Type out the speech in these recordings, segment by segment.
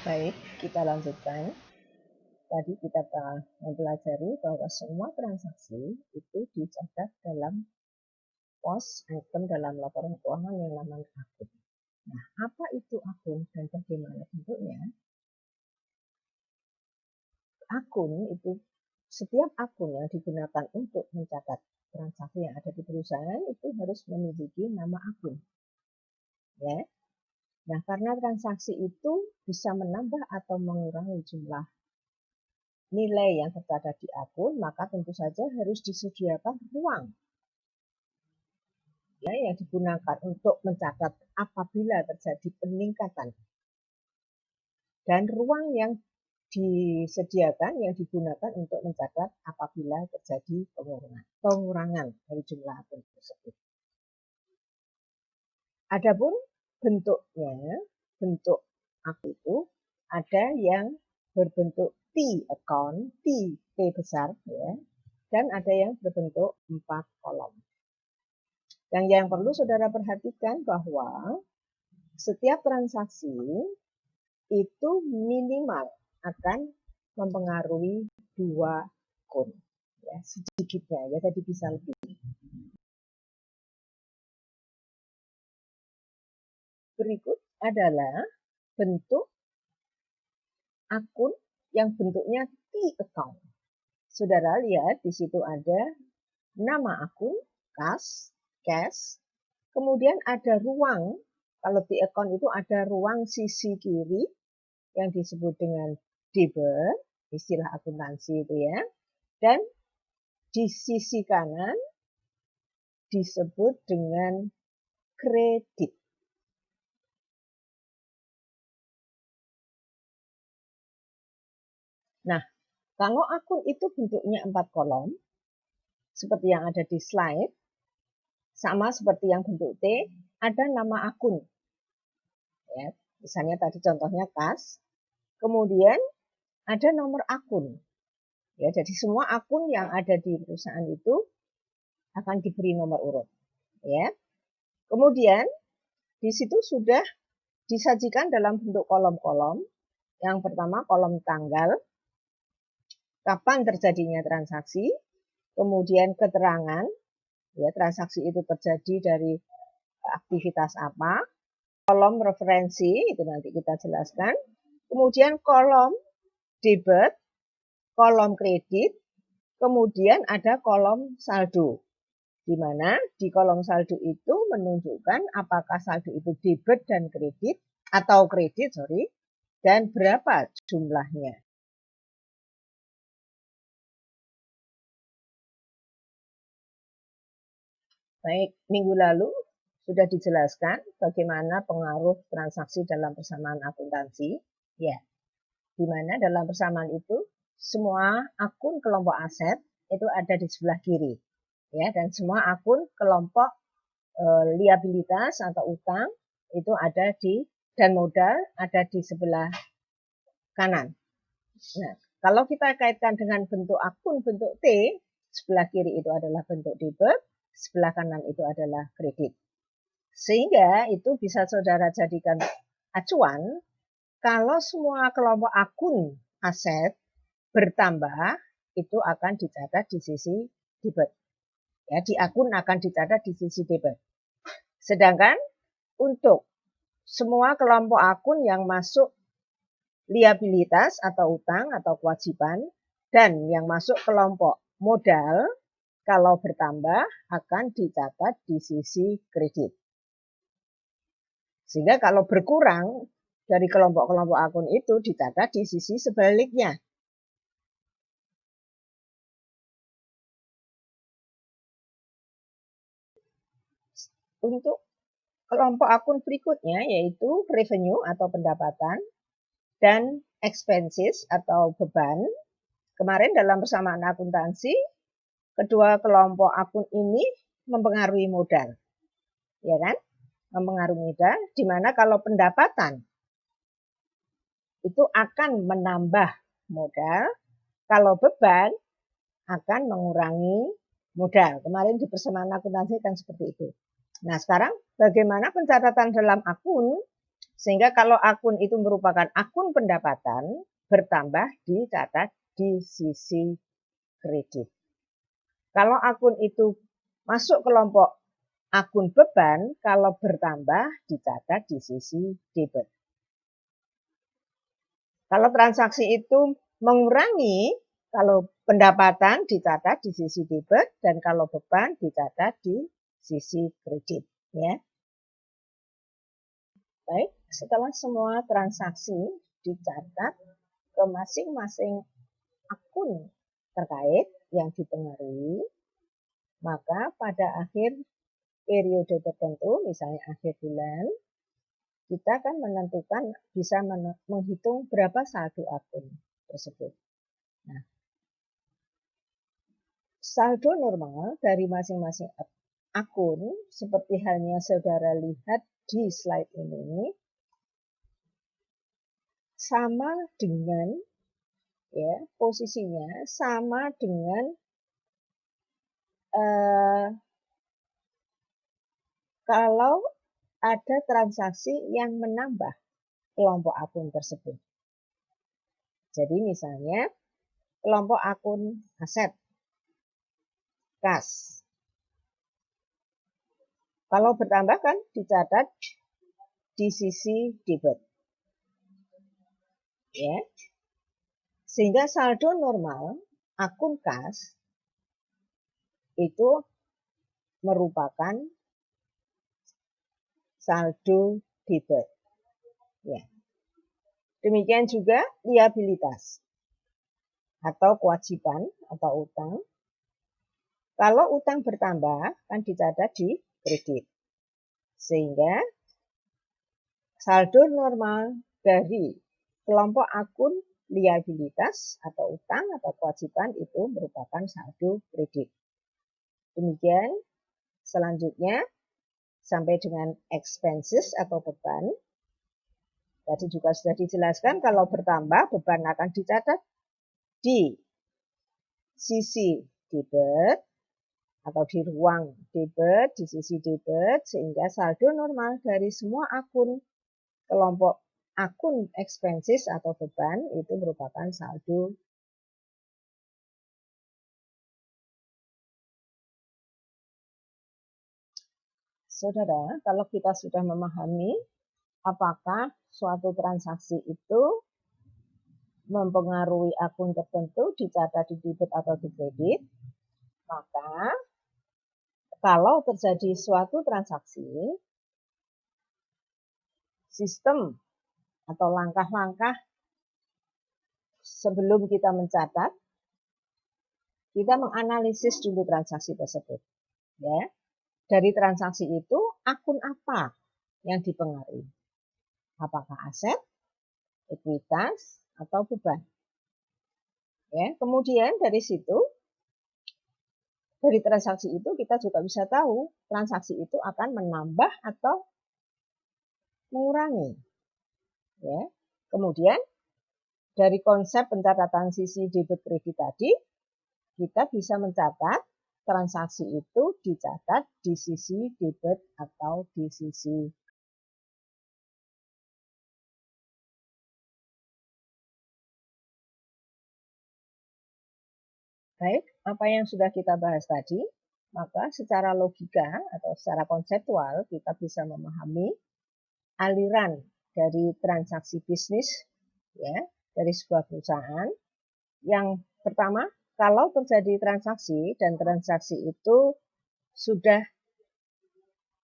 Baik, kita lanjutkan. Tadi kita telah mempelajari bahwa semua transaksi itu dicatat dalam pos item dalam laporan keuangan yang namanya akun. Nah, apa itu akun dan bagaimana bentuknya? Akun itu, setiap akun yang digunakan untuk mencatat transaksi yang ada di perusahaan itu harus memiliki nama akun. Ya. Nah, karena transaksi itu bisa menambah atau mengurangi jumlah nilai yang tercatat di akun, maka tentu saja harus disediakan ruang ya, yang digunakan untuk mencatat apabila terjadi peningkatan. Dan ruang yang disediakan yang digunakan untuk mencatat apabila terjadi pengurangan dari jumlah akun tersebut. Adapun bentuknya, bentuk akun itu ada yang berbentuk T account, T besar ya, dan ada yang berbentuk 4 kolom. Dan yang perlu saudara perhatikan bahwa setiap transaksi itu minimal akan mempengaruhi 2 akun. Ya, sedikitnya ya, tadi bisa lebih. Berikut adalah bentuk akun yang bentuknya T account. Saudara lihat di situ ada nama akun, cash, kemudian ada ruang, kalau T account itu ada ruang sisi kiri yang disebut dengan debit, istilah akuntansi itu ya, dan di sisi kanan disebut dengan kredit. Nah, kalau akun itu bentuknya 4 kolom, seperti yang ada di slide, sama seperti yang bentuk T, ada nama akun. Ya, misalnya tadi contohnya kas, kemudian ada nomor akun. Ya, jadi semua akun yang ada di perusahaan itu akan diberi nomor urut. Ya. Kemudian di situ sudah disajikan dalam bentuk kolom-kolom. Yang pertama kolom tanggal, kapan terjadinya transaksi, kemudian keterangan, ya transaksi itu terjadi dari aktivitas apa, kolom referensi, itu nanti kita jelaskan, kemudian kolom debit, kolom kredit, kemudian ada kolom saldo, di mana di kolom saldo itu menunjukkan apakah saldo itu debit dan kredit, atau kredit, dan berapa jumlahnya. Baik, minggu lalu sudah dijelaskan bagaimana pengaruh transaksi dalam persamaan akuntansi. Ya, di mana dalam persamaan itu semua akun kelompok aset itu ada di sebelah kiri. Ya, dan semua akun kelompok liabilitas atau utang itu ada di, dan modal ada di sebelah kanan. Nah, kalau kita kaitkan dengan bentuk akun bentuk T, sebelah kiri itu adalah bentuk debit, sebelah kanan itu adalah kredit. Sehingga itu bisa saudara jadikan acuan kalau semua kelompok akun aset bertambah, itu akan dicatat di sisi debit. Ya, di akun akan dicatat di sisi debit. Sedangkan untuk semua kelompok akun yang masuk liabilitas atau utang atau kewajiban dan yang masuk kelompok modal, kalau bertambah akan dicatat di sisi kredit. Sehingga kalau berkurang dari kelompok-kelompok akun itu dicatat di sisi sebaliknya. Untuk kelompok akun berikutnya yaitu revenue atau pendapatan dan expenses atau beban. Kemarin dalam persamaan akuntansi, kedua kelompok akun ini mempengaruhi modal. Ya kan? Mempengaruhi modal, di mana kalau pendapatan itu akan menambah modal, kalau beban akan mengurangi modal. Kemarin di persamaan akuntansi kan seperti itu. Nah, sekarang bagaimana pencatatan dalam akun Sehingga kalau akun itu merupakan akun pendapatan, bertambah dicatat di sisi kredit. Kalau akun itu masuk kelompok akun beban, kalau bertambah dicatat di sisi debit. Kalau transaksi itu mengurangi, kalau pendapatan dicatat di sisi debit dan kalau beban dicatat di sisi kredit, ya. Baik, setelah semua transaksi dicatat ke masing-masing akun terkait yang dipengaruhi, maka pada akhir periode tertentu, misalnya akhir bulan, kita akan menentukan, bisa menghitung berapa saldo akun tersebut. Nah, saldo normal dari masing-masing akun, seperti halnya saudara lihat di slide ini, sama dengan, ya, posisinya sama dengan kalau ada transaksi yang menambah kelompok akun tersebut. Jadi misalnya kelompok akun aset, kas. Kalau bertambah kan dicatat di sisi debit. Ya. Sehingga saldo normal akun kas itu merupakan saldo debit. Ya. Demikian juga liabilitas atau kewajiban atau utang. Kalau utang bertambah kan dicatat di kredit. Sehingga saldo normal dari kelompok akun liabilitas atau utang atau kewajiban itu merupakan saldo kredit. Demikian selanjutnya sampai dengan expenses atau beban. Tadi juga sudah dijelaskan kalau bertambah beban akan dicatat di sisi debit atau di ruang debit, di sisi debit, sehingga saldo normal dari semua akun kelompok akun expenses atau beban itu merupakan saldo. Saudara, kalau kita sudah memahami apakah suatu transaksi itu mempengaruhi akun tertentu dicatat di debit atau di kredit, maka kalau terjadi suatu transaksi, sistem atau langkah-langkah sebelum kita mencatat, kita menganalisis dulu transaksi tersebut. Ya. Dari transaksi itu, akun apa yang dipengaruhi? Apakah aset, ekuitas, atau beban? Ya. Kemudian dari situ, dari transaksi itu kita juga bisa tahu transaksi itu akan menambah atau mengurangi. Ya. Kemudian dari konsep pencatatan sisi debit kredit tadi, kita bisa mencatat transaksi itu dicatat di sisi debit atau di sisi. Baik, apa yang sudah kita bahas tadi, maka secara logika atau secara konseptual kita bisa memahami aliran dari transaksi bisnis, ya, dari sebuah perusahaan. Yang pertama, kalau terjadi transaksi dan transaksi itu sudah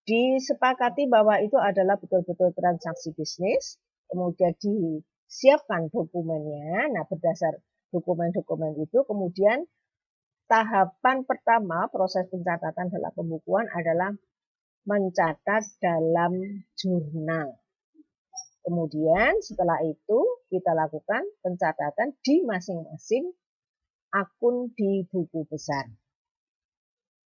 disepakati bahwa itu adalah betul-betul transaksi bisnis, kemudian disiapkan dokumennya. Nah, berdasar dokumen-dokumen itu, kemudian tahapan pertama proses pencatatan dalam pembukuan adalah mencatat dalam jurnal. Kemudian setelah itu kita lakukan pencatatan di masing-masing akun di buku besar.